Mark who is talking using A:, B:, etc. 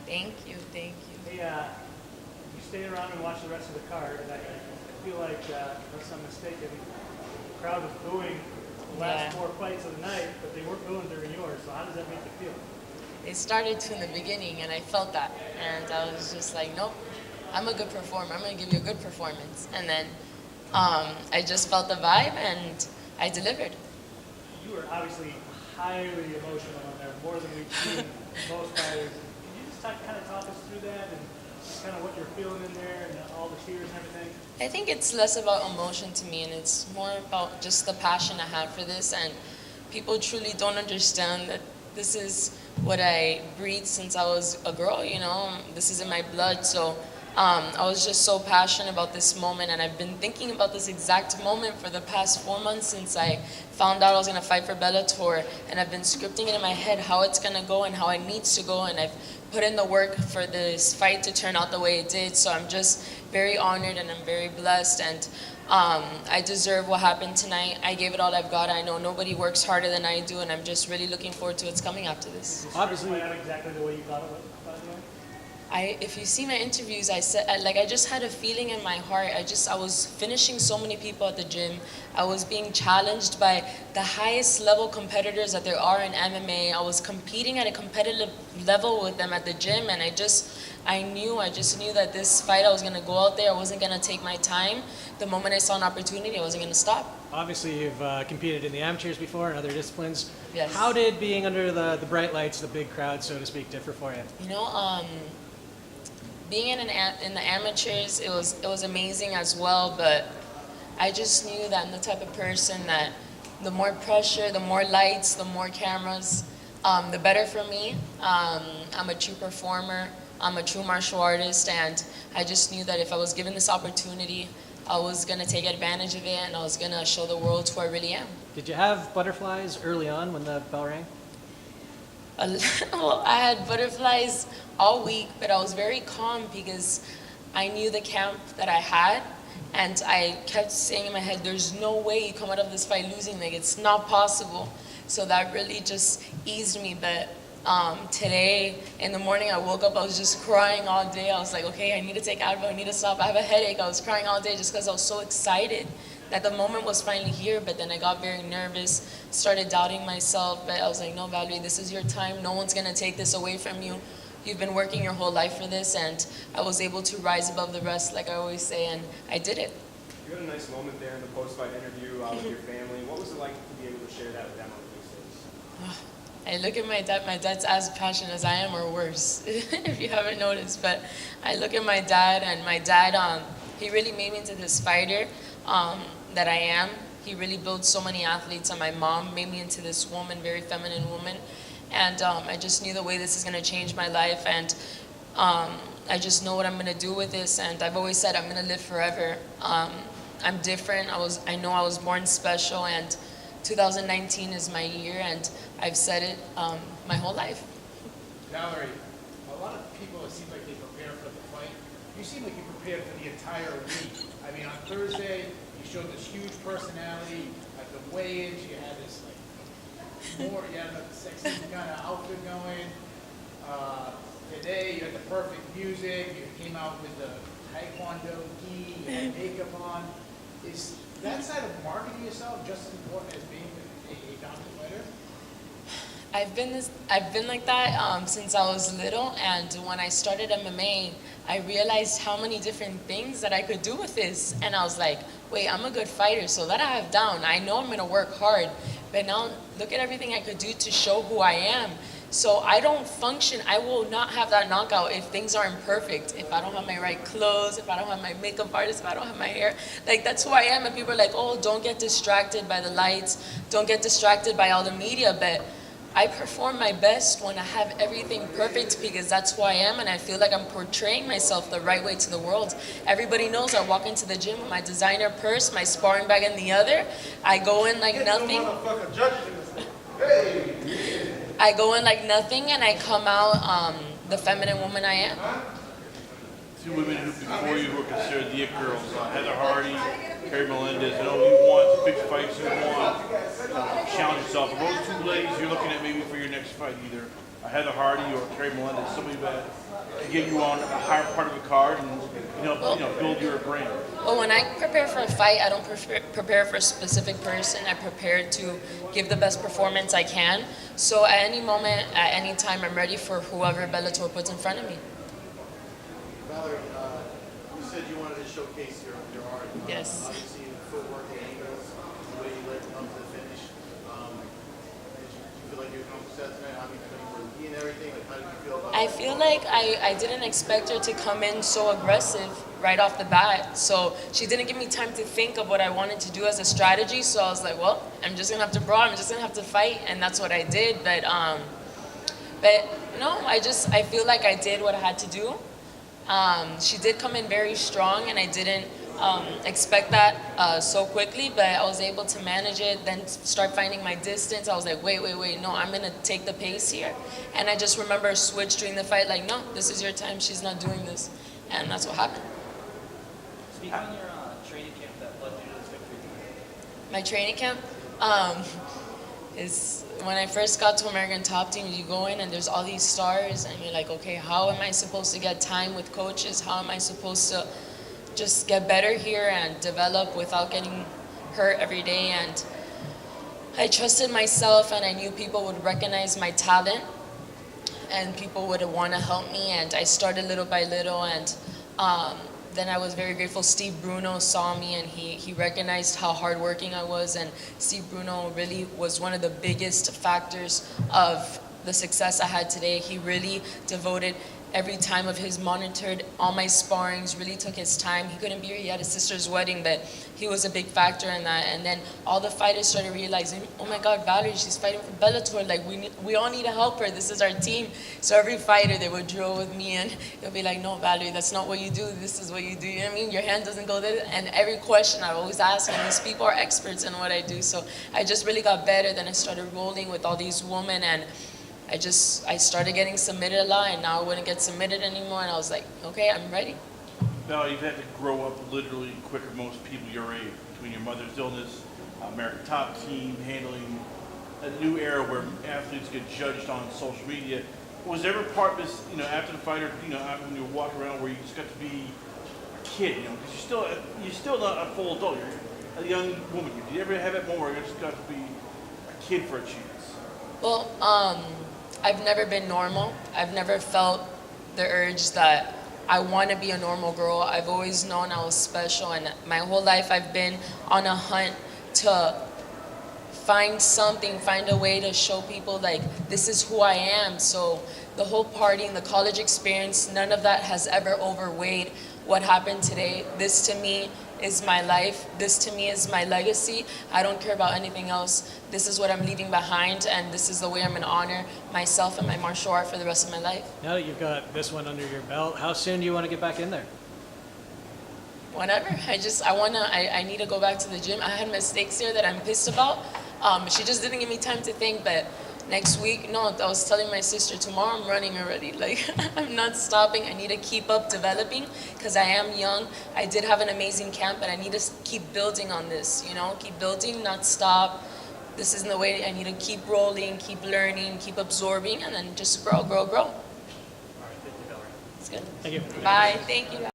A: Thank you, thank you.
B: Hey, you stay around and watch the rest of the card, and I feel like, unless I'm mistaken, the crowd was booing the last four fights of the night, but they weren't booing during yours. So how does that make you feel?
A: It started to in the beginning, and I felt that, and I was just like, nope, I'm a good performer. I'm gonna give you a good performance, and then I just felt the vibe, and I delivered.
B: You were obviously highly emotional in there, more than we've seen most fighters. Can you just kind of talk us through that and kind of what you're feeling in there and all the tears and everything?
A: I think it's less about emotion to me, and it's more about just the passion I have for this, and people truly don't understand that this is what I breathe since I was a girl, you know, this is in my blood, so I was just so passionate about this moment, and I've been thinking about this exact moment for the past 4 months since I found out I was going to fight for Bellator, and I've been scripting it in my head how it's going to go and how it needs to go, and I've put in the work for this fight to turn out the way it did, so I'm just very honored and I'm very blessed, and I deserve what happened tonight. I gave it all I've got. I know nobody works harder than I do, and I'm just really looking forward to what's coming after this.
B: Obviously, play out exactly the way you thought it would, by the way.
A: If you see my interviews, I said I just had a feeling in my heart. I was finishing so many people at the gym. I was being challenged by the highest level competitors that there are in MMA. I was competing at a competitive level with them at the gym, and I just knew that this fight I was gonna go out there. I wasn't gonna take my time. The moment I saw an opportunity, I wasn't gonna stop.
C: Obviously, you've competed in the amateurs before and other disciplines.
A: Yes.
C: How did being under the bright lights, the big crowd, so to speak, differ for you?
A: You know, being in the amateurs, it was amazing as well, but I just knew that I'm the type of person that the more pressure, the more lights, the more cameras, the better for me. I'm a true performer, I'm a true martial artist, and I just knew that if I was given this opportunity, I was going to take advantage of it, and I was going to show the world who I really am.
C: Did you have butterflies early on when the bell rang?
A: Well, I had butterflies all week, but I was very calm because I knew the camp that I had, and I kept saying in my head, there's no way you come out of this fight losing, like it's not possible. So that really just eased me, but today in the morning I woke up, I was just crying all day. I was like, okay, I need to take Advil, I need to stop, I have a headache. I was crying all day just because I was so excited that the moment was finally here, but then I got very nervous, started doubting myself, but I was like, no, Valerie, this is your time. No one's gonna take this away from you. You've been working your whole life for this, and I was able to rise above the rest, like I always say, and I did it.
D: You had a nice moment there in the post-fight interview with your family. What was it like to be able to share that with them on the big stage?
A: I look at my dad. My dad's as passionate as I am, or worse, if you haven't noticed. But I look at my dad, and my dad, he really made me into this fighter that I am. He really built so many athletes, and my mom made me into this woman, very feminine woman. And I just knew the way this is going to change my life, and I just know what I'm going to do with this. And I've always said I'm going to live forever. I'm different. I know I was born special, and 2019 is my year, and I've said it my whole life.
E: Valerie, a lot of people, it seems like they prepare for the fight. You seem like you prepared for the entire week. I mean, on Thursday, you showed this huge personality. At the weigh-ins, you had this you had a sexy kind of outfit going. Today, you had the perfect music. You came out with the Taekwondo gi. You had makeup on. Is that side of marketing yourself just as important as being a dominant fighter?
A: I've been like that since I was little, and when I started MMA, I realized how many different things that I could do with this, and I was like, wait, I'm a good fighter, so that I have down. I know I'm gonna work hard, but now look at everything I could do to show who I am. So I don't function, I will not have that knockout if things aren't perfect. If I don't have my right clothes, if I don't have my makeup artist, if I don't have my hair. Like, that's who I am, and people are like, oh, don't get distracted by the lights, don't get distracted by all the media, but I perform my best when I have everything perfect because that's who I am, and I feel like I'm portraying myself the right way to the world. Everybody knows I walk into the gym with my designer purse, my sparring bag in the other. I go in like nothing. I go in like nothing, and I come out the feminine woman I am.
F: Two women who before you were considered the it girls, Heather Hardy, Carrie Melendez. You know, you want big fights, you want challenge yourself. Are those two ladies you're looking at maybe for your next fight, either Heather Hardy or Carrie Melendez, somebody that to get you on a higher part of the card and build your brand?
A: Well, when I prepare for a fight, I don't prepare for a specific person. I prepare to give the best performance I can. So at any moment, at any time, I'm ready for whoever Bellator puts in front of me.
G: Valerie, you said you wanted to showcase your art.
A: Yes.
G: Obviously, the footwork, the angles, the way you led up to the finish. Did you feel like you accomplished that tonight? I mean, for the key and everything, like, how did you feel about
A: I
G: that?
A: feel like I didn't expect her to come in so aggressive right off the bat. So she didn't give me time to think of what I wanted to do as a strategy. So I was like, well, I'm just gonna have to brawl. I'm just gonna have to fight, and that's what I did. But no, I feel like I did what I had to do. She did come in very strong, and I didn't expect that so quickly, but I was able to manage it, then start finding my distance. I was like, wait, no, I'm going to take the pace here. And I just remember a switch during the fight, like, no, this is your time, she's not doing this. And that's what happened.
H: Speak on your training camp that led you to this victory.
A: My training camp is when I first got to American Top Team, you go in and there's all these stars, and you're like, okay, how am I supposed to get time with coaches? How am I supposed to just get better here and develop without getting hurt every day? And I trusted myself, and I knew people would recognize my talent and people would want to help me, and I started little by little, and then I was very grateful. Steve Bruno saw me, and he recognized how hardworking I was, and Steve Bruno really was one of the biggest factors of the success I had today. He really devoted every time of his, monitored all my sparrings, really took his time. He couldn't be here, he had his sister's wedding, but he was a big factor in that. And then all the fighters started realizing, oh my God, Valerie, she's fighting for Bellator, like we all need to help her, this is our team. So every fighter, they would drill with me, and they'll be like, no, Valerie, that's not what you do, this is what you do, you know what I mean? Your hand doesn't go there. And every question I always ask, and these people are experts in what I do. So I just really got better. Then I started rolling with all these women, and I started getting submitted a lot, and now I wouldn't get submitted anymore, and I was like, okay, I'm ready.
F: Now, you've had to grow up literally quicker than most people your age, between your mother's illness, American Top Team, handling a new era where athletes get judged on social media. Was there ever part of this, after the fighter, after when you were walking around, where you just got to be a kid, because you're still not a full adult, you're a young woman. Did you ever have that moment where you just got to be a kid for a chance?
A: Well, I've never been normal. I've never felt the urge that I want to be a normal girl. I've always known I was special, and my whole life I've been on a hunt to find a way to show people, like, this is who I am. So the whole partying, the college experience, none of that has ever overweighed what happened today. This to me is my life. This to me is my legacy. I don't care about anything else. This is what I'm leaving behind, and this is the way I'm going to honor myself and my martial art for the rest of my life.
C: Now that you've got this one under your belt, how soon do you want to get back in there?
A: Whenever. I need to go back to the gym. I had mistakes there that I'm pissed about. She just didn't give me time to think, but next week, no, I was telling my sister, tomorrow I'm running already. Like, I'm not stopping. I need to keep up developing because I am young. I did have an amazing camp, but I need to keep building on this, keep building, not stop. This isn't the way. I need to keep rolling, keep learning, keep absorbing, and then just grow.
H: All right, thank you, Valerie.
A: It's good.
C: Thank you.
A: Bye. Thank you.